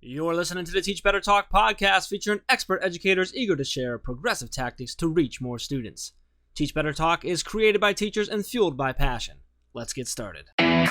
You're listening to the Teach Better Talk podcast featuring expert educators eager to share progressive tactics to reach more students. Teach Better Talk is created by teachers and fueled by passion. Let's get started. Hey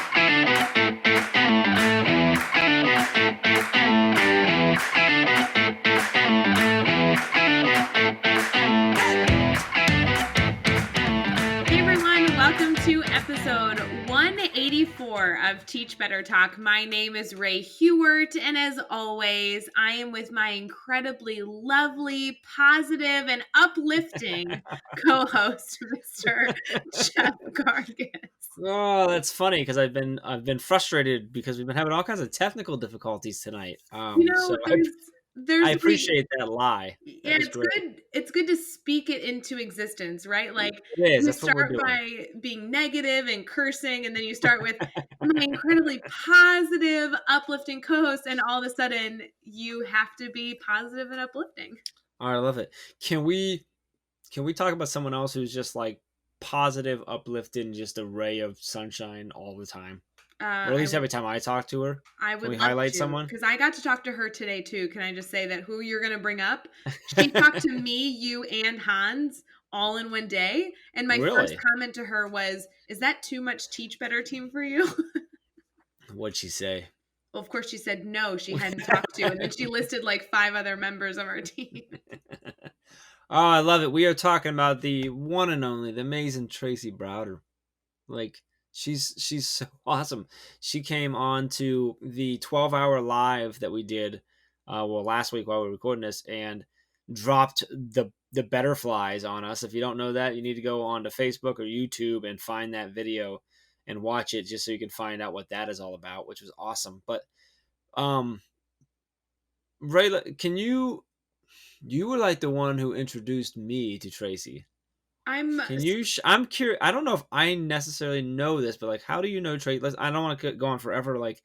everyone, welcome to episode 184 of Teach Better Talk. My name is Ray Hewart, and as always, I am with my incredibly lovely, positive, and uplifting co-host, Mr. Jeff Gargis. Oh, that's funny because I've been frustrated because we've been having all kinds of technical difficulties tonight. There's I appreciate that lie. Yeah, That was it's great. good. It's good to speak it into existence, right? Like It is. you That's what we're start doing. by being negative and cursing, and then you start with my incredibly positive, uplifting co-host, and all of a sudden you have to be positive and uplifting. All right, I love it. Can we talk about someone else who's just like positive, uplifting, just a ray of sunshine all the time? Or at least every time I talk to her. I Can would we love highlight to, someone? because I got to talk to her today too. Can I just say that who you're going to bring up? She talked to me, you, and Hans all in one day. And my first comment to her was, "Is that too much Teach Better team for you?" What'd she say? Well, of course she said no, she hadn't talked to. And then she listed like 5 other members of our team. Oh, I love it. We are talking about the one and only, the amazing Tracy Browder. Like, she's so awesome. She came on to the 12-hour live that we did last week while we were recording this and dropped the butterflies on us. If you don't know that, you need to go onto Facebook or YouTube and find that video and watch it just so you can find out what that is all about, which was awesome. But Ray, you were like the one who introduced me to Tracy. I'm curious. I don't know if I necessarily know this, but like, how do you know Tracy? I don't want to go on forever. Like,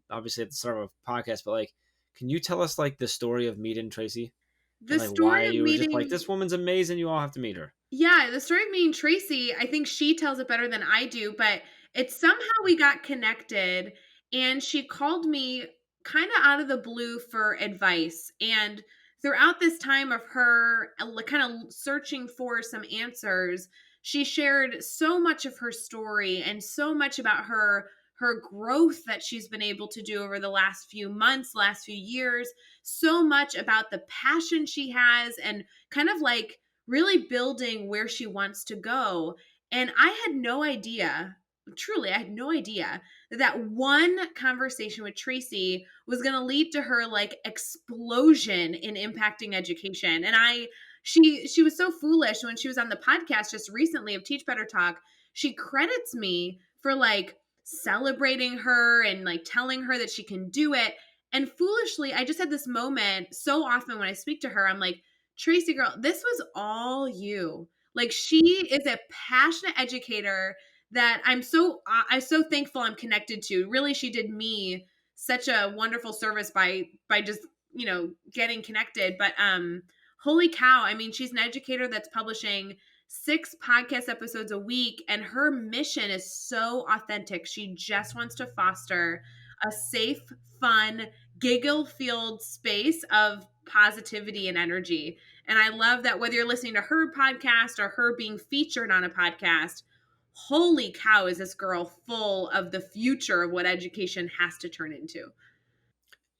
obviously at the start of a podcast, but like, can you tell us like the story of meeting Tracy? The and, like, story why of you meeting, were just like, this woman's amazing. You all have to meet her. Yeah, the story of meeting Tracy, I think she tells it better than I do, but it's somehow we got connected and she called me kind of out of the blue for advice. And throughout this time of her kind of searching for some answers, she shared so much of her story and so much about her growth that she's been able to do over the last few months, last few years, so much about the passion she has and kind of like really building where she wants to go. And I had no idea, truly, I had no idea that one conversation with Tracy was going to lead to her like explosion in impacting education. And she was so foolish when she was on the podcast just recently of Teach Better Talk. She credits me for like celebrating her and like telling her that she can do it. And foolishly, I just had this moment so often when I speak to her, I'm like, Tracy girl, this was all you. Like she is a passionate educator that I'm so thankful I'm connected to. Really, she did me such a wonderful service by just, getting connected. But holy cow, I mean, she's an educator that's publishing 6 podcast episodes a week, and her mission is so authentic. She just wants to foster a safe, fun, giggle-filled space of positivity and energy. And I love that whether you're listening to her podcast or her being featured on a podcast, holy cow, is this girl full of the future of what education has to turn into.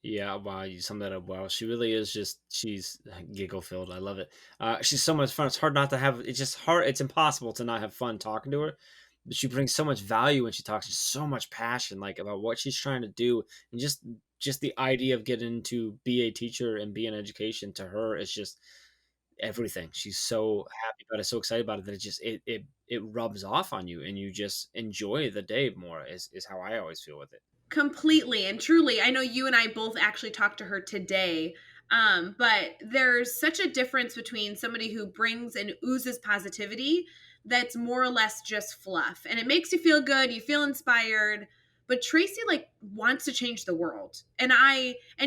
Yeah, wow, you summed that up well. She really is she's giggle filled. I love it. She's so much fun. It's hard not to have, it's just hard. It's impossible to not have fun talking to her. But she brings so much value when she talks, just so much passion, like about what she's trying to do. And just the idea of getting to be a teacher and be in education to her is just everything. She's so happy about it, so excited about it that it rubs off on you and you just enjoy the day more is how I always feel with it. Completely and truly. I know you and I both actually talked to her today, but there's such a difference between somebody who brings and oozes positivity that's more or less just fluff, and it makes you feel good, you feel inspired. But Tracy like wants to change the world, and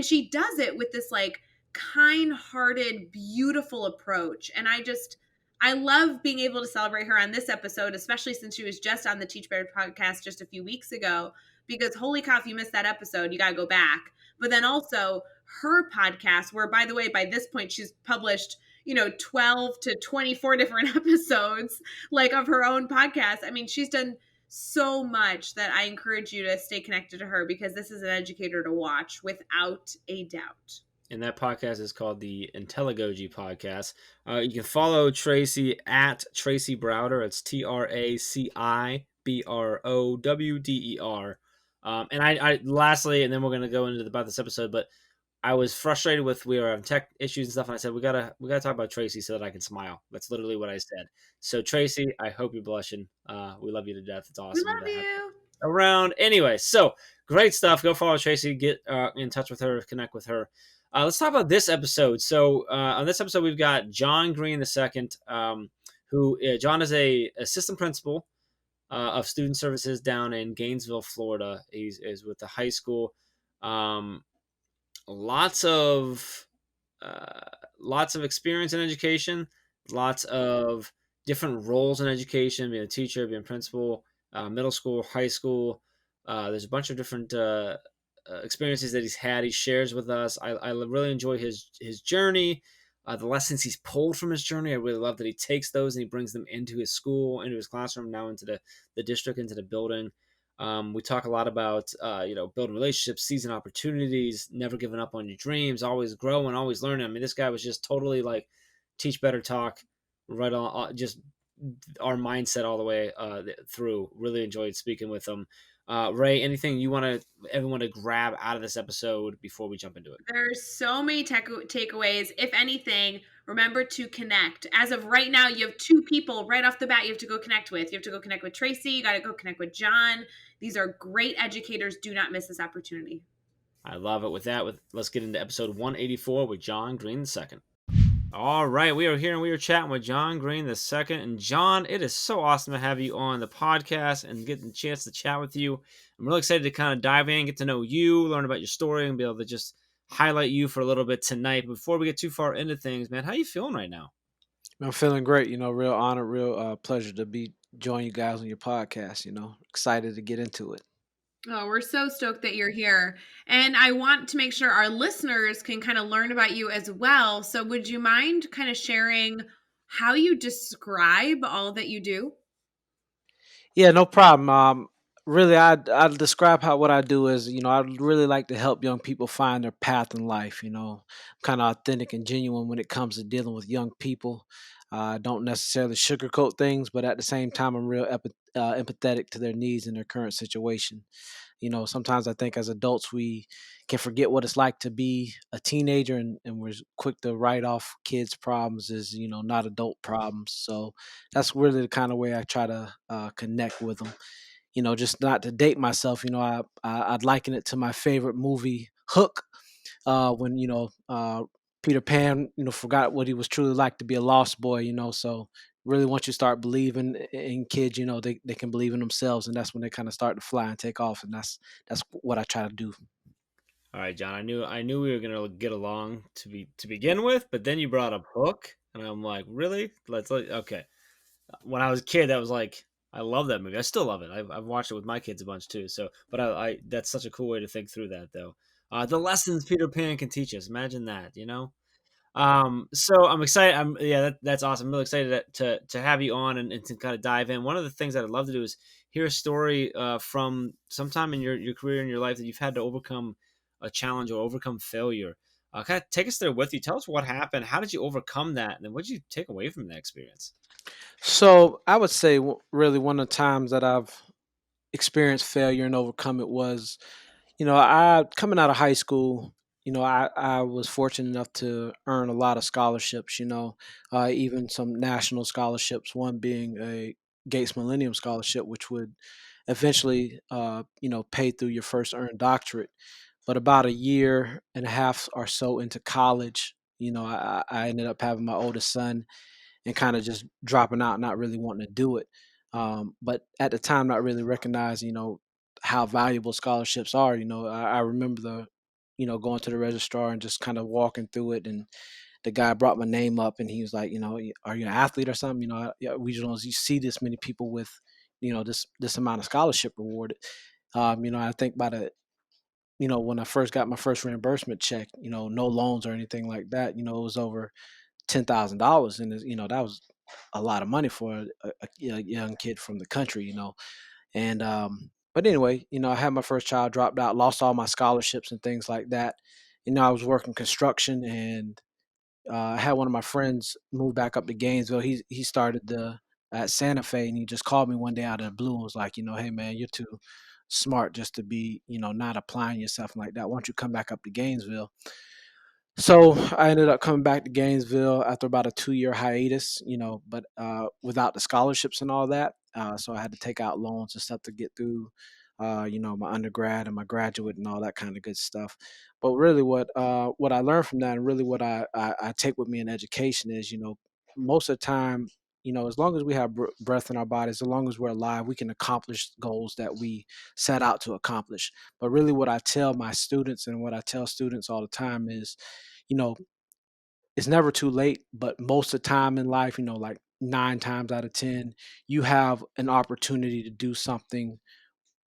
she does it with this like kind-hearted, beautiful approach. And I love being able to celebrate her on this episode, especially since she was just on the Teach Better podcast just a few weeks ago. because holy cow, if you missed that episode, you got to go back. But then also her podcast, where by the way, by this point, she's published, 12 to 24 different episodes like of her own podcast. I mean, she's done so much that I encourage you to stay connected to her because this is an educator to watch without a doubt. And that podcast is called the Intelligogy Podcast. You can follow Tracy at Tracy Browder. It's TracyBrowder. And I lastly, and then we're gonna go into about this episode, but I was frustrated with we were having tech issues and stuff, and I said we gotta talk about Tracy so that I can smile. That's literally what I said. So Tracy, I hope you're blushing. We love you to death. It's We awesome love to have you. around. Anyway, so great stuff. Go follow Tracy. Get in touch with her. Connect with her. Let's talk about this episode. So on this episode, we've got John Green II, who John is a assistant principal of student services down in Gainesville, Florida. He's is with the high school. Um, lots of uh, lots of experience in education, lots of different roles in education, being a teacher, being a principal, middle school, high school. There's a bunch of different experiences that he's had. He shares with us. I really enjoy his journey, the lessons he's pulled from his journey. I really love that he takes those and he brings them into his school, into his classroom, now into the district, into the building. We talk a lot about building relationships, seizing opportunities, never giving up on your dreams, always growing, always learning. I mean, this guy was just totally like teach better talk, right on, just our mindset all the way through. Really enjoyed speaking with him. Ray, anything you want everyone to grab out of this episode before we jump into it? There's so many takeaways. If anything, remember to connect. As of right now, you have two people right off the bat you have to go connect with. You have to go connect with Tracy. You got to go connect with John. These are great educators. Do not miss this opportunity. I love it. With that, let's get into episode 184 with John Green II. All right, we are here and we are chatting with John Green II. And John, it is so awesome to have you on the podcast and get the chance to chat with you. I'm really excited to kind of dive in, get to know you, learn about your story, and be able to just highlight you for a little bit tonight. Before we get too far into things, man, how you feeling right now? I'm feeling great. Real honor, real pleasure to be join you guys on your podcast. Excited to get into it. Oh, we're so stoked that you're here. And I want to make sure our listeners can kind of learn about you as well. So, would you mind kind of sharing how you describe all that you do? Yeah, no problem. Really, I describe how what I do is, I really like to help young people find their path in life. Kind of authentic and genuine when it comes to dealing with young people. I don't necessarily sugarcoat things, but at the same time, I'm real empathetic to their needs and their current situation. Sometimes I think as adults we can forget what it's like to be a teenager, and we're quick to write off kids' problems as not adult problems. So that's really the kind of way I try to connect with them. Just not to date myself. I'd liken it to my favorite movie, Hook, when Peter Pan forgot what he was truly like to be a lost boy. So really once you start believing in kids, they can believe in themselves, and that's when they kind of start to fly and take off, and that's what I try to do. All right, John. I knew we were gonna get along to begin with, but then you brought up Hook, and I'm like, really? Okay. When I was a kid, that was like I love that movie. I still love it. I've watched it with my kids a bunch too. So, but I that's such a cool way to think through that, though. The lessons Peter Pan can teach us. Imagine that, you know. So I'm excited. That's awesome. I'm really excited to have you on and to kind of dive in. One of the things that I'd love to do is hear a story from sometime in your career in your life that you've had to overcome a challenge or overcome failure. Kind of take us there with you. Tell us what happened. How did you overcome that? And then what did you take away from that experience? So I would say really one of the times that I've experienced failure and overcome it was, I coming out of high school, I was fortunate enough to earn a lot of scholarships, even some national scholarships, one being a Gates Millennium Scholarship, which would eventually, pay through your first earned doctorate. But about a year and a half or so into college, I ended up having my oldest son and kind of just dropping out, not really wanting to do it. But at the time, not really recognizing, how valuable scholarships are. I remember going to the registrar and just kind of walking through it, and the guy brought my name up, and he was like, are you an athlete or something? Yeah, we don't you see this many people with, this amount of scholarship rewarded. I think by the when I first got my first reimbursement check, no loans or anything like that, it was over $10,000, and that was a lot of money for a young kid from the country. And but anyway, I had my first child, dropped out, lost all my scholarships and things like that. I was working construction, and I had one of my friends move back up to Gainesville. He started the at Santa Fe, and he just called me one day out of the blue and was like, "Hey man, you're too smart just to be, not applying yourself like that. Why don't you come back up to Gainesville?" So I ended up coming back to Gainesville after about a 2-year hiatus, but without the scholarships and all that. So I had to take out loans and stuff to get through, my undergrad and my graduate and all that kind of good stuff. But really, what I learned from that, and really what I take with me in education is, most of the time, as long as we have breath in our bodies, as long as we're alive, we can accomplish goals that we set out to accomplish. But really, what I tell my students and what I tell students all the time is, you know, it's never too late, but most of the time in life, like 9 times out of 10, you have an opportunity to do something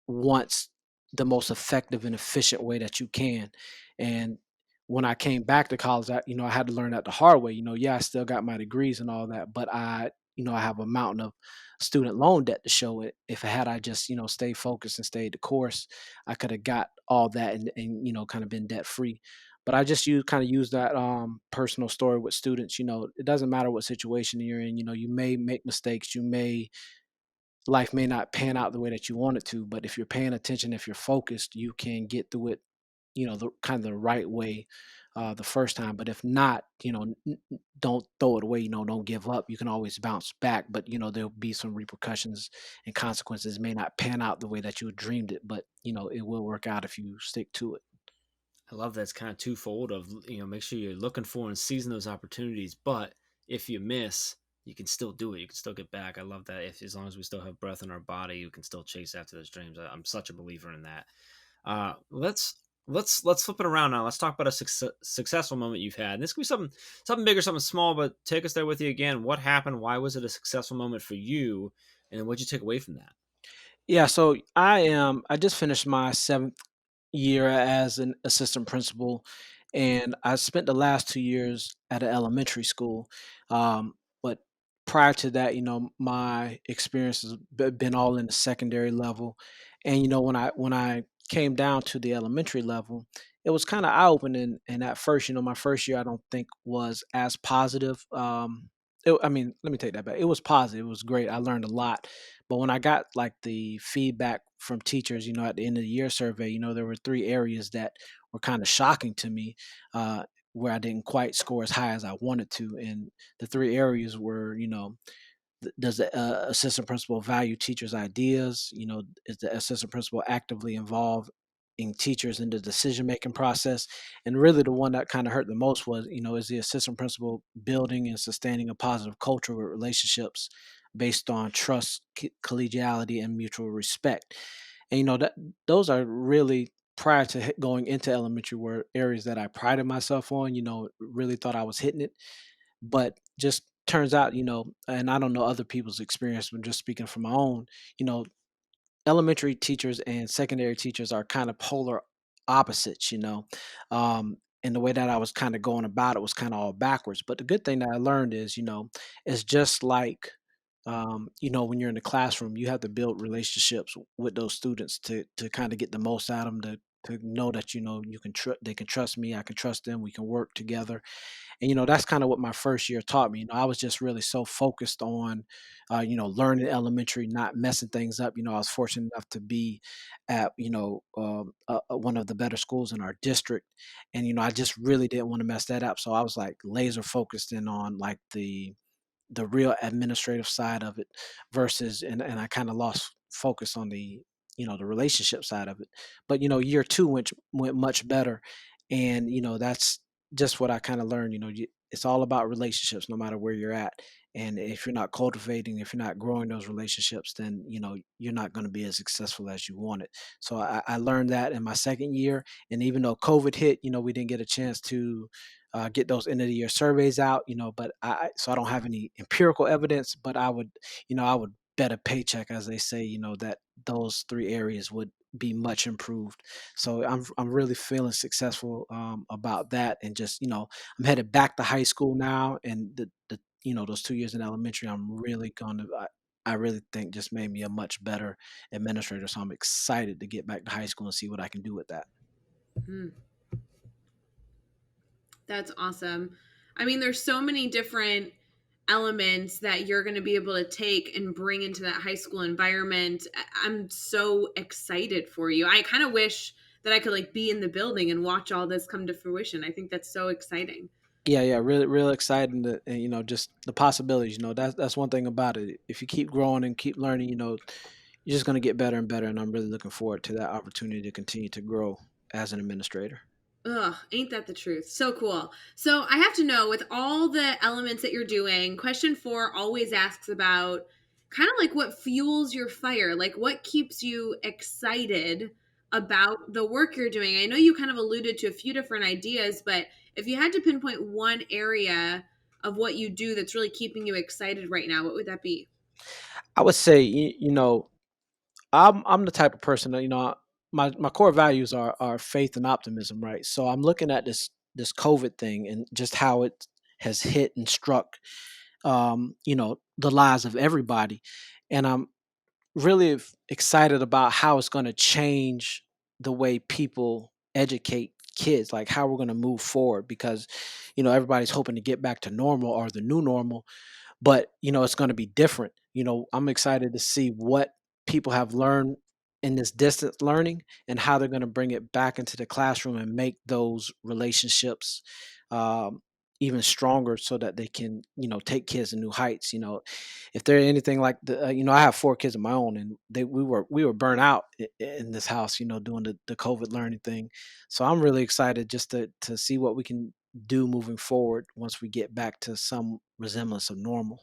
once the most effective and efficient way that you can. And when I came back to college, I had to learn that the hard way. Yeah, I still got my degrees and all that, but I have a mountain of student loan debt to show it. If I just, stayed focused and stayed the course, I could have got all that and kind of been debt free. But I just use that personal story with students. It doesn't matter what situation you're in. You may make mistakes. Life may not pan out the way that you want it to, but if you're paying attention, if you're focused, you can get through it, the kind of the right way the first time. But if not, don't throw it away. Don't give up. You can always bounce back, but there'll be some repercussions and consequences. It may not pan out the way that you dreamed it, but it will work out if you stick to it. I love that it's kind of twofold of, make sure you're looking for and seizing those opportunities, but if you miss, you can still do it. You can still get back. I love that. If as long as we still have breath in our body, you can still chase after those dreams. I'm such a believer in that. Let's flip it around now. Let's talk about a successful moment you've had. This could be something big or something small, but take us there with you again. What happened? Why was it a successful moment for you? And then what'd you take away from that? Yeah, so I just finished my 7th year as an assistant principal, and I spent the last 2 years at an elementary school. But prior to that, my experience has been all in the secondary level. And when I came down to the elementary level, it was kind of eye opening. And at first, my first year I don't think was as positive. I mean, let me take that back. It was positive. It was great. I learned a lot. But when I got like the feedback from teachers, at the end of the year survey, there were 3 areas that were kind of shocking to me, where I didn't quite score as high as I wanted to. And the 3 areas were, does the assistant principal value teachers' ideas? Is the assistant principal actively involved in teachers in the decision making process? And really, the one that kind of hurt the most was, is the assistant principal building and sustaining a positive culture with relationships based on trust, collegiality, and mutual respect. And that those are really, prior to going into elementary, were areas that I prided myself on. Really thought I was hitting it, but just turns out, and I don't know other people's experience, but just speaking from my own, you know, elementary teachers and secondary teachers are kind of polar opposites. And the way that I was kind of going about it was kind of all backwards. But the good thing that I learned is, it's just like, when you're in the classroom, you have to build relationships with those students to kind of get the most out of them, to know that they can trust me, I can trust them, we can work together. And that's kind of what my first year taught me. I was just really so focused on learning elementary, not messing things up. I was fortunate enough to be at one of the better schools in our district, and I just really didn't want to mess that up. So I was like laser focused in on like the real administrative side of it versus, and I kind of lost focus on the relationship side of it. But year two went much better. And that's just what I kind of learned. It's all about relationships no matter where you're at. And if you're not cultivating, if you're not growing those relationships, then you're not going to be as successful as you want it. So I learned that in my second year. And even though COVID hit, we didn't get a chance to get those end of the year surveys out, but so I don't have any empirical evidence, but I would bet a paycheck, as they say, that those 3 areas be much improved. So I'm really feeling successful about that, and just I'm headed back to high school now, and the those 2 years in elementary, I really think just made me a much better administrator. So I'm excited to get back to high school and see what I can do with that. Mm, that's awesome. I mean, there's so many different elements that you're going to be able to take and bring into that high school environment. I'm so excited for you. I kind of wish that I could like be in the building and watch all this come to fruition. I think that's so exciting. Yeah, yeah, really, really exciting to, and just the possibilities. That's one thing about it. If you keep growing and keep learning, you're just gonna get better and better. And I'm really looking forward to that opportunity to continue to grow as an administrator. Ugh, ain't that the truth? So cool. So I have to know, with all the elements that you're doing, question four always asks about kind of like what fuels your fire, like what keeps you excited about the work you're doing. I know you kind of alluded to a few different ideas, but if you had to pinpoint one area of what you do that's really keeping you excited right now, what would that be? I would say, I'm the type of person that my core values are faith and optimism, right? So I'm looking at this COVID thing and just how it has hit and struck, the lives of everybody, and I'm really excited about how it's going to change the way people educate kids, like how we're going to move forward, because everybody's hoping to get back to normal or the new normal, but it's going to be different. I'm excited to see what people have learned in this distance learning, and how they're going to bring it back into the classroom and make those relationships um, even stronger, so that they can take kids to new heights. If they're anything like I have 4 kids of my own, and we were burnt out in this house, doing the COVID learning thing. So I'm really excited just to see what we can do moving forward once we get back to some resemblance of normal.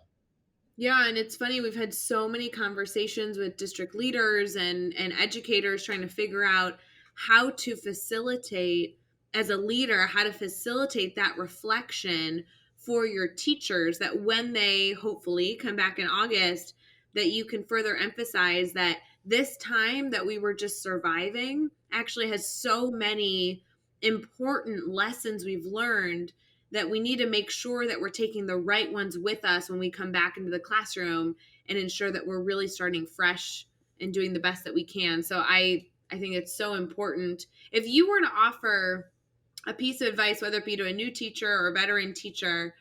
Yeah, and it's funny, we've had so many conversations with district leaders and educators trying to figure out how to facilitate, as a leader, how to facilitate that reflection for your teachers, that when they hopefully come back in August, that you can further emphasize that this time that we were just surviving actually has so many important lessons we've learned, that we need to make sure that we're taking the right ones with us when we come back into the classroom, and ensure that we're really starting fresh and doing the best that we can. So I think it's so important. If you were to offer a piece of advice, whether it be to a new teacher or a veteran teacher,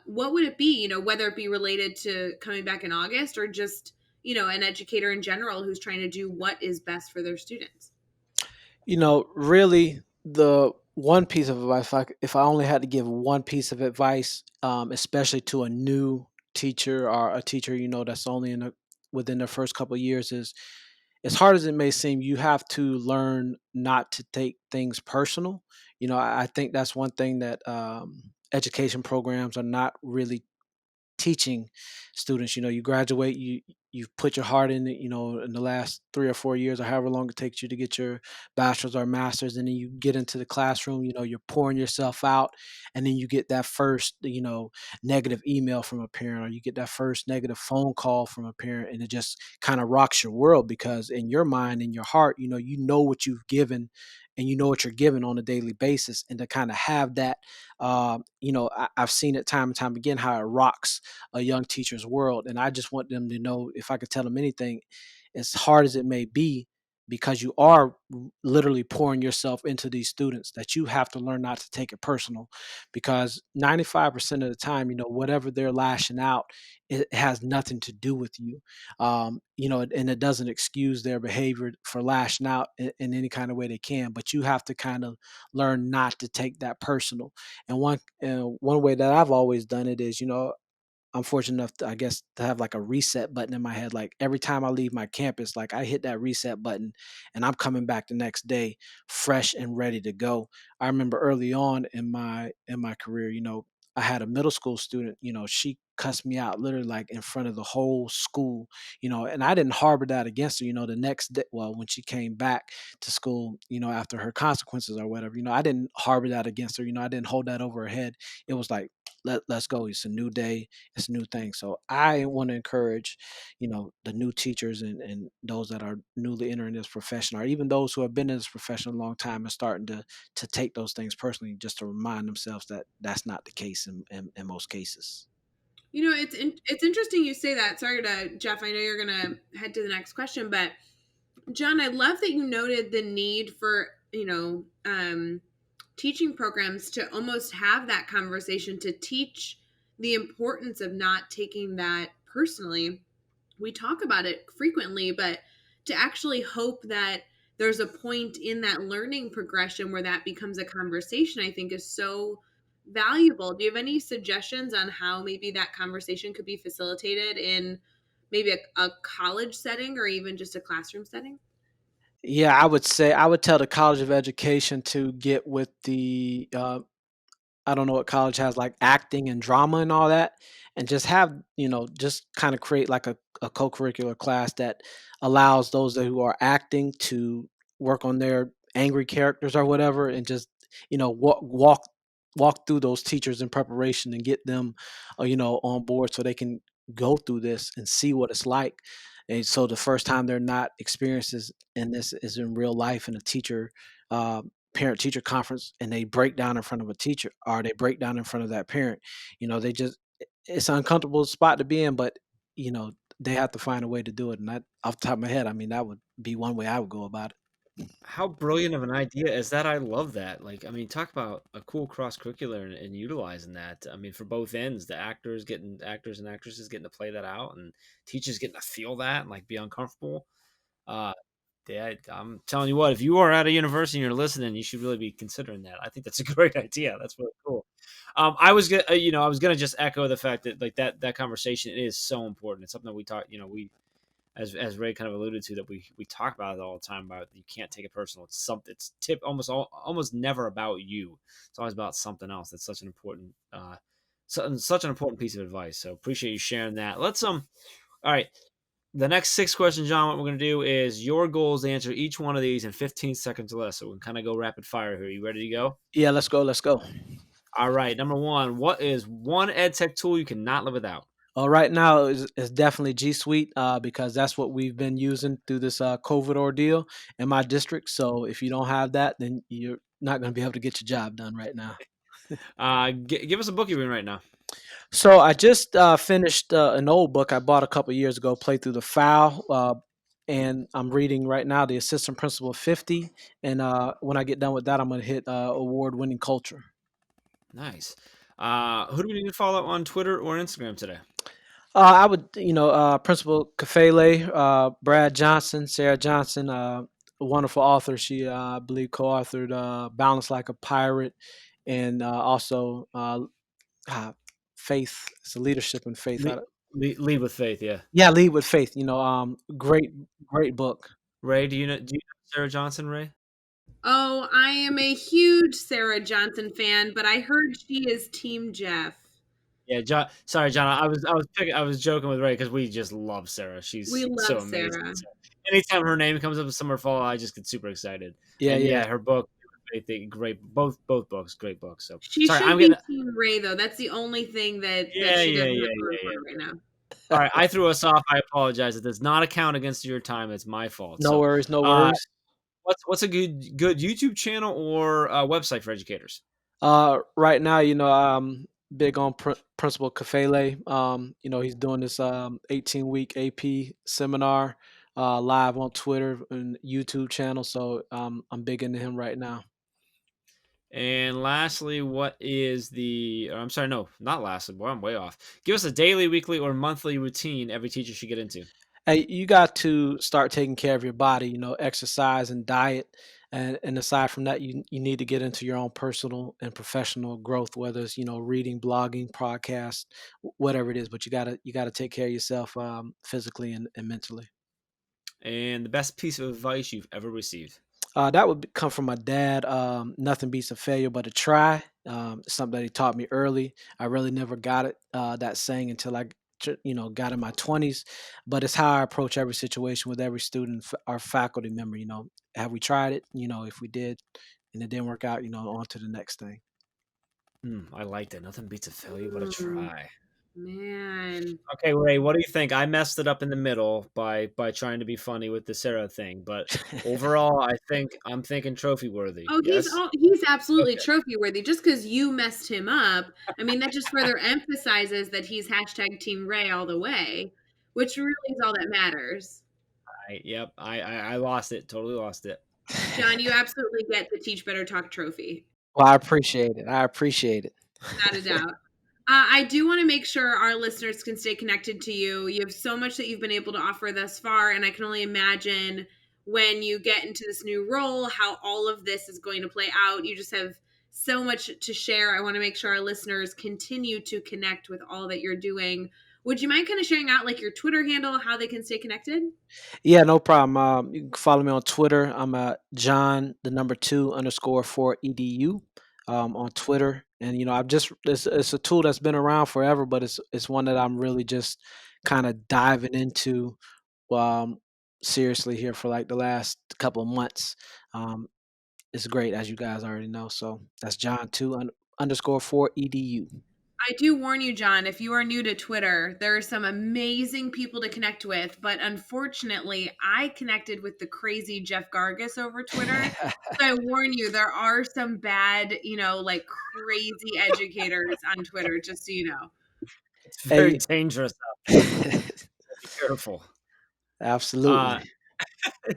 what would it be? Whether it be related to coming back in August, or just an educator in general who's trying to do what is best for their students. Really, the one piece of advice, if I only had to give one piece of advice, especially to a new teacher or a teacher, that's only within their first couple of years, is, as hard as it may seem, you have to learn not to take things personal. I think that's one thing that education programs are not really teaching students. You graduate, you've put your heart in it, in the last 3 or 4 years, or however long it takes you to get your bachelor's or master's, and then you get into the classroom, you're pouring yourself out, and then you get that first, negative email from a parent, or you get that first negative phone call from a parent, and it just kind of rocks your world, because in your mind, in your heart, you know what you've given, and you know what you're given on a daily basis, and to kind of have that, I've seen it time and time again how it rocks a young teacher's world. And I just want them to know, if I could tell them anything, as hard as it may be, because you are literally pouring yourself into these students, that you have to learn not to take it personal, because 95% of the time, whatever they're lashing out, it has nothing to do with you. And it doesn't excuse their behavior for lashing out in any kind of way they can, but you have to kind of learn not to take that personal. And one way that I've always done it is, I'm fortunate enough to, I guess, to have like a reset button in my head. Like every time I leave my campus, like I hit that reset button, and I'm coming back the next day fresh and ready to go. I remember early on in my career, I had a middle school student, she cussed me out literally like in front of the whole school, and I didn't harbor that against her, the next day, well, when she came back to school, after her consequences or whatever, I didn't harbor that against her, I didn't hold that over her head. It was like, let's go. It's a new day. It's a new thing. So I want to encourage, the new teachers and those that are newly entering this profession, or even those who have been in this profession a long time and starting to take those things personally, just to remind themselves that that's not the case in most cases. It's interesting you say that. Sorry to Jeff. I know you're gonna head to the next question, but John, I love that you noted the need for teaching programs to almost have that conversation to teach the importance of not taking that personally. We talk about it frequently, but to actually hope that there's a point in that learning progression where that becomes a conversation, I think is so valuable. Do you have any suggestions on how maybe that conversation could be facilitated in maybe a college setting or even just a classroom setting? Yeah, I would say I would tell the College of Education to get with the I don't know what college has, like acting and drama and all that, and just have, just kind of create like a co-curricular class that allows those who are acting to work on their angry characters or whatever, and just, walk through those teachers in preparation and get them, on board so they can go through this and see what it's like. And so the first time they're not experiences in this is in real life, and a teacher uh, parent teacher conference, and they break down in front of a teacher, or they break down in front of that parent. They just it's an uncomfortable spot to be in, but they have to find a way to do it. And that, off the top of my head, I mean, that would be one way I would go about it. How brilliant of an idea is that? I love that. Like, I mean, talk about a cool cross curricular and utilizing that. I mean, for both ends, the actors and actresses getting to play that out, and teachers getting to feel that and like be uncomfortable. Uh, yeah, I'm telling you what, if you are at a university and you're listening, you should really be considering that. I think that's a great idea. That's really cool. I was gonna just echo the fact that like that conversation is so important. It's something that we talk, we as Ray kind of alluded to, that we talk about it all the time, about you can't take it personal. It's something. It's almost never about you. It's always about something else. That's such an important such an important piece of advice. So appreciate you sharing that. Let's All right. The next six questions, John. What we're gonna do is your goal is to answer each one of these in 15 seconds or less. So we can kind of go rapid fire here. You ready to go? Yeah, let's go. Let's go. All right. Number one. What is one ed tech tool you cannot live without? Right now is definitely G Suite, because that's what we've been using through this COVID ordeal in my district. So if you don't have that, then you're not going to be able to get your job done right now. Give us a book you're reading right now. So I just finished an old book I bought a couple years ago, Play Through the File, and I'm reading right now The Assistant Principal of 50. And when I get done with that, I'm going to hit award-winning Culture. Nice. Who do we need to follow on Twitter or Instagram today? I would, Principal Kafele, Brad Johnson, Sarah Johnson, a wonderful author. She, I believe, co-authored "Balance Like a Pirate," and also "Faith." It's a leadership in faith. Lead, lead with faith. Yeah. Yeah, Lead with Faith. Great book. Ray, do you know Sarah Johnson? Ray. Oh, I am a huge Sarah Johnson fan, but I heard she is Team Jeff. Yeah, John. Sorry, John. I was joking with Ray because we just love Sarah. We She's so love amazing. Sarah. So anytime her name comes up in Summer Fall, I just get super excited. Yeah, And yeah. yeah, her book, I think, great. Both books, great books. So She sorry, should I'm be getting. Team Ray though. That's the only thing that Yeah, she yeah, doesn't yeah, have going yeah, for yeah. her right now. All right, I threw us off. I apologize. It does not account against your time. It's my fault. No So, worries, no uh, worries. what's a good YouTube channel or website for educators? Right now, I'm big on Principal Kafele. He's doing this 18-week AP seminar live on Twitter and YouTube channel. So I'm big into him right now. And lastly, what is I'm sorry, no, not lastly. Boy, I'm way off. Give us a daily, weekly, or monthly routine every teacher should get into. Hey, you got to start taking care of your body, exercise and diet. And aside from that, you need to get into your own personal and professional growth, whether it's, reading, blogging, podcast, whatever it is. But you gotta take care of yourself physically and mentally. And the best piece of advice you've ever received. That would come from my dad. Nothing beats a failure but a try. It's something that he taught me early. I really never got it, that saying, until I got in my 20s. But it's how I approach every situation with every student, our faculty member. Have we tried it? If we did and it didn't work out, on to the next thing. I liked it. Nothing beats a failure but a Mm, try. man. Okay, Ray, what do you think? I messed it up in the middle by trying to be funny with the Sarah thing, but overall, I'm thinking trophy worthy. Oh, Yes. he's absolutely Okay. trophy worthy. Just because you messed him up, I mean, that just further emphasizes that he's hashtag Team Ray all the way, which really is all that matters. Yep. I lost it. Totally lost it. John, you absolutely get the Teach Better Talk trophy, Well, I appreciate it. I appreciate it. without a doubt. I do want to make sure our listeners can stay connected to you. You have so much that you've been able to offer thus far, and I can only imagine when you get into this new role how all of this is going to play out. You just have so much to share. I want to make sure our listeners continue to connect with all that you're doing. Would you mind kind of sharing out like your Twitter handle, how they can stay connected? Yeah, no problem. You can follow me on Twitter. I'm John the number two underscore four edu on Twitter, and I've just it's a tool that's been around forever, but it's one that I'm really just kind of diving into um, seriously here for like the last couple of months. Um, it's great, as you guys already know. So that's John two underscore four edu. I do warn you, John, if you are new to Twitter, there are some amazing people to connect with, but unfortunately, I connected with the crazy Jeff Gargas over Twitter. So I warn you, there are some bad, like crazy educators on Twitter, just so you know. It's very Hey, dangerous out there. So be careful. absolutely. Uh,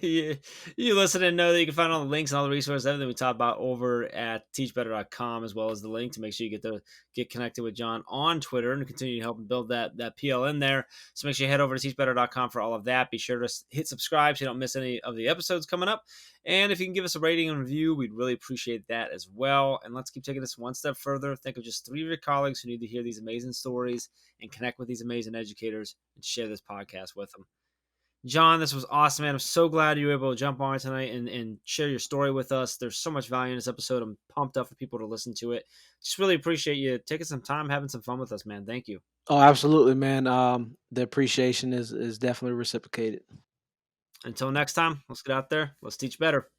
you listen and know that you can find all the links and all the resources, everything we talked about over at teachbetter.com, as well as the link to make sure you get connected with John on Twitter and continue to help him build that PL in there. So make sure you head over to teachbetter.com for all of that. Be sure to hit subscribe so you don't miss any of the episodes coming up. And if you can give us a rating and review, we'd really appreciate that as well. And let's keep taking this one step further. Think of just 3 of your colleagues who need to hear these amazing stories and connect with these amazing educators and share this podcast with them. John, this was awesome, man. I'm so glad you were able to jump on tonight and share your story with us. There's so much value in this episode. I'm pumped up for people to listen to it. Just really appreciate you taking some time, having some fun with us, man. Thank you. Oh, absolutely, man. The appreciation is definitely reciprocated. Until next time, let's get out there. Let's teach better.